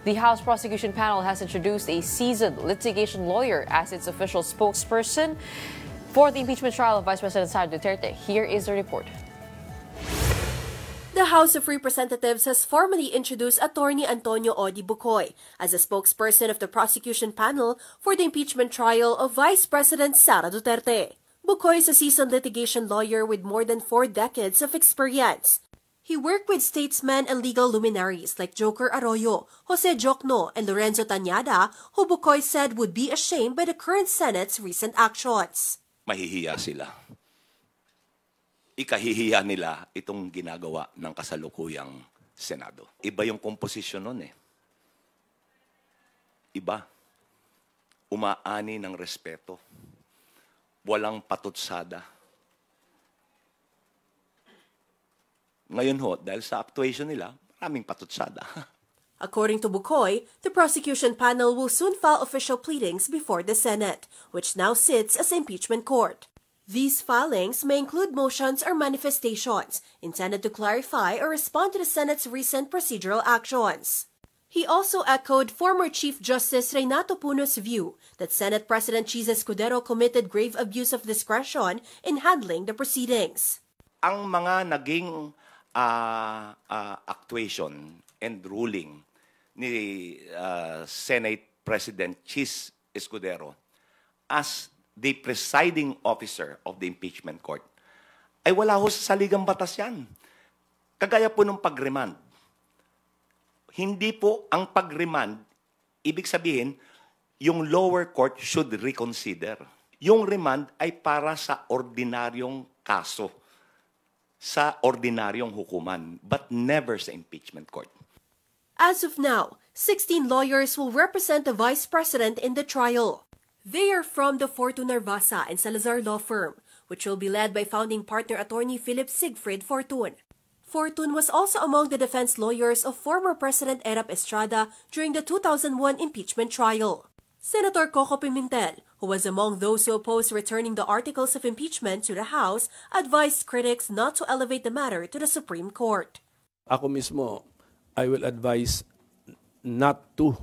The House prosecution panel has introduced a seasoned litigation lawyer as its official spokesperson for the impeachment trial of Vice President Sara Duterte. Here is the report. The House of Representatives has formally introduced Attorney Antonio Odi Bucoy as a spokesperson of the prosecution panel for the impeachment trial of Vice President Sara Duterte. Bucoy is a seasoned litigation lawyer with more than 4 decades of experience. He worked with statesmen and legal luminaries like Joker Arroyo, Jose Jokno, and Lorenzo Tañada, who Bucoy said would be ashamed by the current Senate's recent actions. Mahihiya sila. Ikahihiya nila itong ginagawa ng kasalukuyang Senado. Iba yung komposisyon nun eh. Iba. Umaani ng respeto. Walang patutsada. Ngayon ho, dahil sa actuation nila, maraming patutsada. According to Bucoy, the prosecution panel will soon file official pleadings before the Senate, which now sits as impeachment court. These filings may include motions or manifestations intended to clarify or respond to the Senate's recent procedural actions. He also echoed former Chief Justice Renato Puno's view that Senate President Chis Escudero committed grave abuse of discretion in handling the proceedings. Ang mga naging actuation and ruling ni Senate President Chis Escudero as the presiding officer of the impeachment court, ay wala ho sa saligang batas yan. Kagaya po ng pag-remand. Hindi po ang pag-remand, ibig sabihin, yung lower court should reconsider. Yung remand ay para sa ordinaryong kaso, sa ordinaryong hukuman, but never sa impeachment court. As of now, 16 lawyers will represent the Vice President in the trial. They are from the Fortun Narvasa and Salazar law firm, which will be led by founding partner attorney Philip Siegfried Fortun. Fortun was also among the defense lawyers of former President Erap Estrada during the 2001 impeachment trial. Senator Coco Pimentel, who was among those who opposed returning the articles of impeachment to the House, advised critics not to elevate the matter to the Supreme Court. Ako mismo, I will advise not to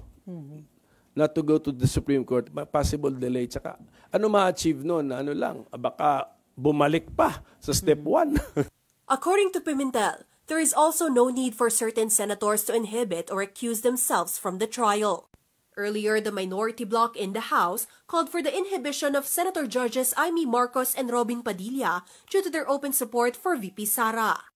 go to the Supreme Court, possible delay. Tsaka, ano ma-achieve nun? Ano lang, baka bumalik pa sa step 1. According to Pimentel, there is also no need for certain senators to inhibit or accuse themselves from the trial. Earlier, the minority bloc in the House called for the inhibition of Senator Judges Amy Marcos and Robin Padilla due to their open support for VP Sara.